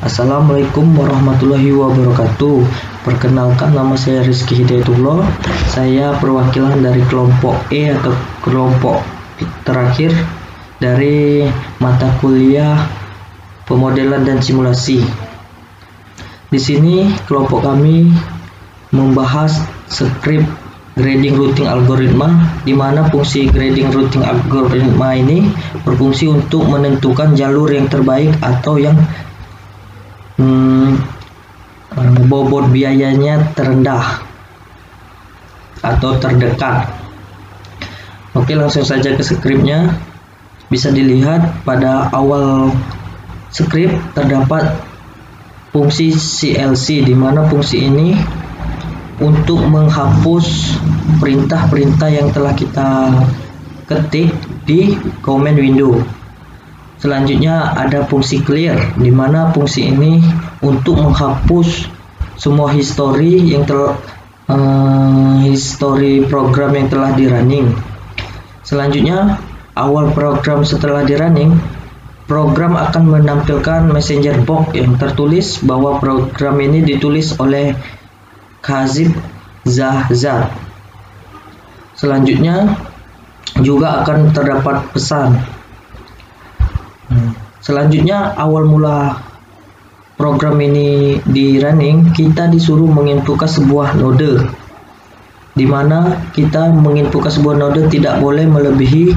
Assalamualaikum warahmatullahi wabarakatuh. Perkenalkan, nama saya Rizky Hidayatullah. Saya perwakilan dari kelompok E atau kelompok terakhir dari mata kuliah pemodelan dan simulasi. Di sini kelompok kami membahas script grading routing algoritma, di mana fungsi grading routing algoritma ini berfungsi untuk menentukan jalur yang terbaik atau yang bobot biayanya terendah atau terdekat. Oke, langsung saja ke skripnya. Bisa dilihat pada awal skrip terdapat fungsi CLC, di mana fungsi ini untuk menghapus perintah-perintah yang telah kita ketik di command window. Selanjutnya ada fungsi clear, di mana fungsi ini untuk menghapus semua history program yang telah di running. Selanjutnya, awal program setelah di running, program akan menampilkan messenger box yang tertulis bahwa program ini ditulis oleh Kazib Zahzad. Selanjutnya juga akan terdapat pesan. Selanjutnya, awal mula program ini di running, kita disuruh menginputkan sebuah node, di mana kita menginputkan sebuah node tidak boleh melebihi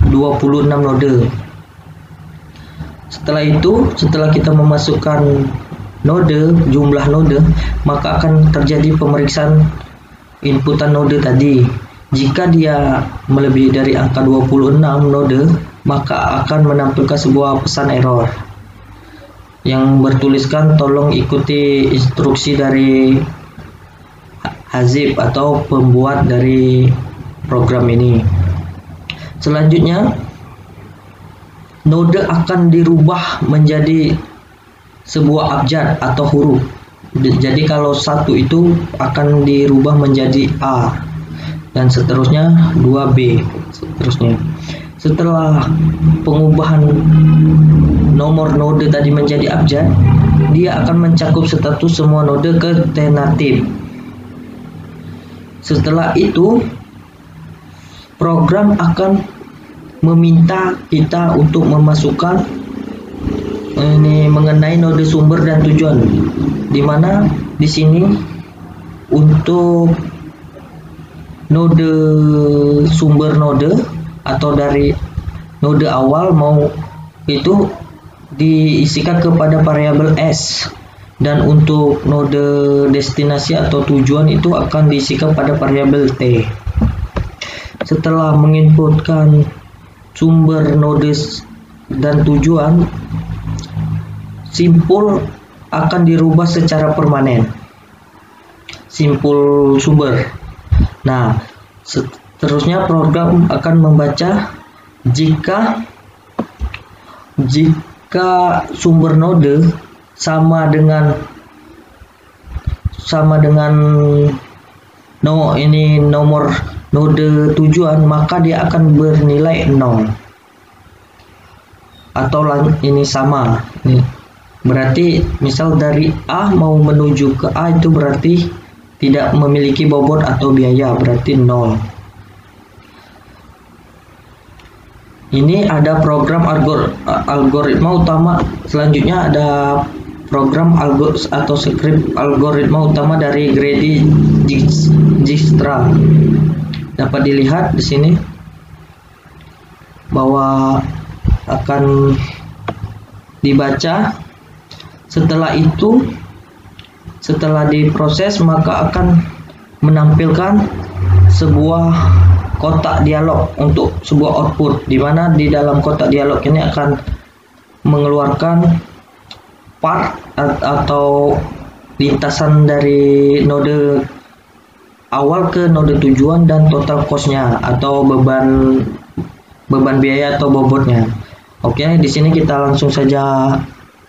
26 node. Setelah itu, setelah kita memasukkan jumlah node, maka akan terjadi pemeriksaan inputan node tadi. Jika dia melebihi dari angka 26 node, maka akan menampilkan sebuah pesan error yang bertuliskan tolong ikuti instruksi dari Hazib atau pembuat dari program ini. Selanjutnya, node akan dirubah menjadi sebuah abjad atau huruf. Jadi kalau 1 itu akan dirubah menjadi A, dan seterusnya 2B, seterusnya. Setelah pengubahan nomor node tadi menjadi abjad, dia akan mencakup status semua node ke tentatif. Setelah itu, program akan meminta kita untuk memasukkan ini mengenai node sumber dan tujuan, di mana di sini untuk node sumber node atau dari node awal mau itu diisikan kepada variabel S, dan untuk node destinasi atau tujuan itu akan diisikan pada variabel T. Setelah menginputkan sumber node dan tujuan, simpul akan dirubah secara permanen, simpul sumber. Nah, seterusnya program akan membaca jika sumber node sama dengan nomor node tujuan, maka dia akan bernilai 0 atau ini sama. Berarti misal dari A mau menuju ke A itu berarti tidak memiliki bobot atau biaya, berarti 0. Ini ada program algoritma utama. Selanjutnya ada program atau script algoritma utama dari Grady Dijkstra. Dapat dilihat di sini bahwa akan dibaca. Setelah itu, setelah diproses, maka akan menampilkan sebuah kotak dialog untuk sebuah output, di mana di dalam kotak dialog ini akan mengeluarkan part atau lintasan dari node awal ke node tujuan dan total cost-nya atau beban biaya atau bobotnya. Oke, di sini kita langsung saja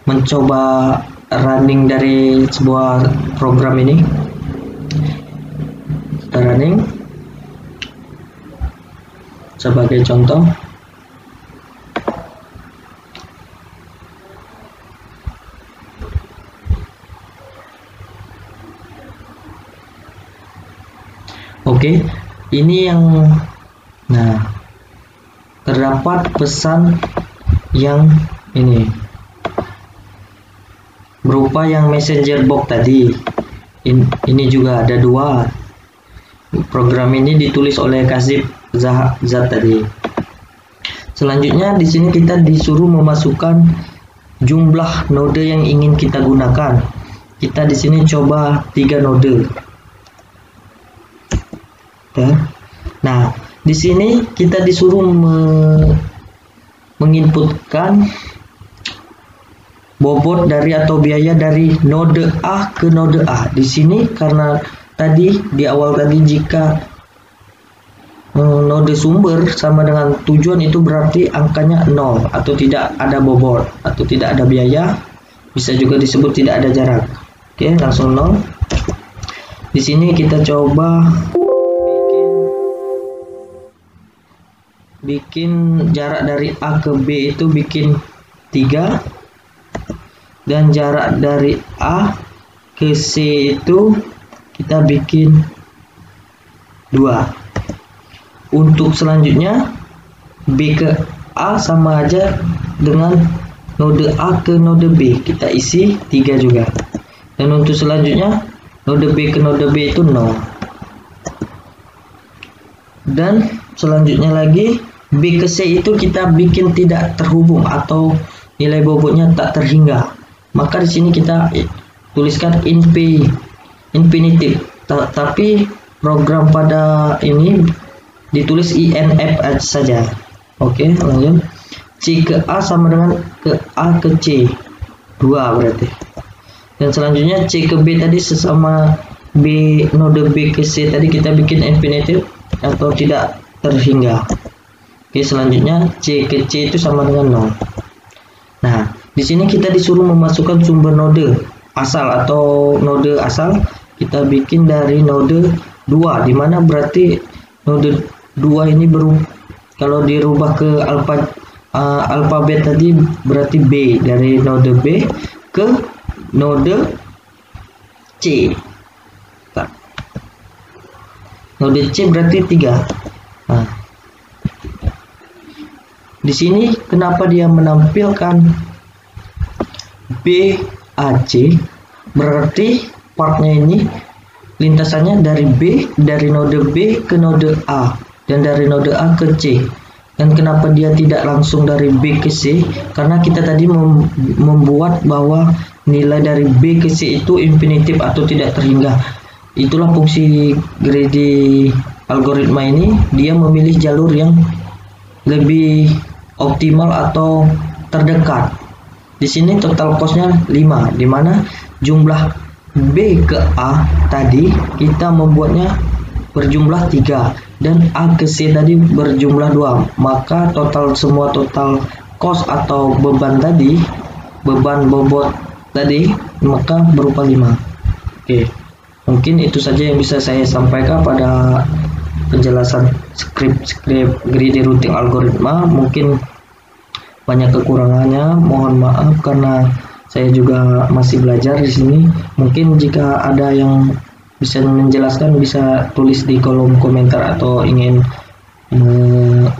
mencoba running dari sebuah program ini. Kita running sebagai contoh. Oke, ini yang terdapat pesan yang ini berupa yang messenger box tadi. Ini juga ada 2. Program ini ditulis oleh Kazib Zat tadi. Selanjutnya di sini kita disuruh memasukkan jumlah node yang ingin kita gunakan. Kita di sini coba 3 node. Nah, di sini kita disuruh menginputkan bobot dari atau biaya dari node A ke node A. Di sini karena tadi di awal tadi jika node sumber sama dengan tujuan itu berarti angkanya 0 atau tidak ada bobot atau tidak ada biaya, bisa juga disebut tidak ada jarak. Oke, langsung 0. Di sini kita coba bikin jarak dari A ke B itu bikin 3, dan jarak dari A ke C itu kita bikin 2. Untuk selanjutnya B ke A sama aja dengan node A ke node B, kita isi 3 juga. Dan untuk selanjutnya node B ke node B itu 0. Dan selanjutnya lagi B ke C itu kita bikin tidak terhubung atau nilai bobotnya tak terhingga. Maka di sini kita tuliskan infinitive. Tapi program pada ini ditulis INF saja. Oke, lanjut. C ke A sama dengan ke A ke C 2 berarti. Dan selanjutnya C ke B tadi sesama B node B ke C tadi kita bikin infinitive atau tidak terhingga. Oke, selanjutnya C ke C itu sama dengan 0. Nah, di sini kita disuruh memasukkan sumber node asal atau node asal. Kita bikin dari node 2, dimana berarti node 2 ini kalau dirubah ke alfabet tadi berarti B, dari node B ke node C. Node C berarti 3. Nah, di sini kenapa dia menampilkan BAC, berarti partnya ini lintasannya dari B, dari node B ke node A, dan dari node A ke C. Dan kenapa dia tidak langsung dari B ke C? Karena kita tadi membuat bahwa nilai dari B ke C itu infinitif atau tidak terhingga. Itulah fungsi greedy algoritma ini, dia memilih jalur yang lebih optimal atau terdekat. Di sini total costnya 5, dimana jumlah B ke A tadi kita membuatnya berjumlah 3 dan A ke C tadi berjumlah 2, maka total cost atau beban bobot tadi maka berupa 5. Oke, mungkin itu saja yang bisa saya sampaikan pada penjelasan script greedy routing algoritma. Mungkin banyak kekurangannya, mohon maaf karena saya juga masih belajar di sini. Mungkin jika ada yang bisa menjelaskan bisa tulis di kolom komentar atau ingin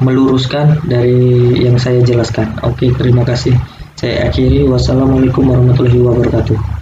meluruskan dari yang saya jelaskan. Oke, terima kasih. Saya akhiri. Wassalamualaikum warahmatullahi wabarakatuh.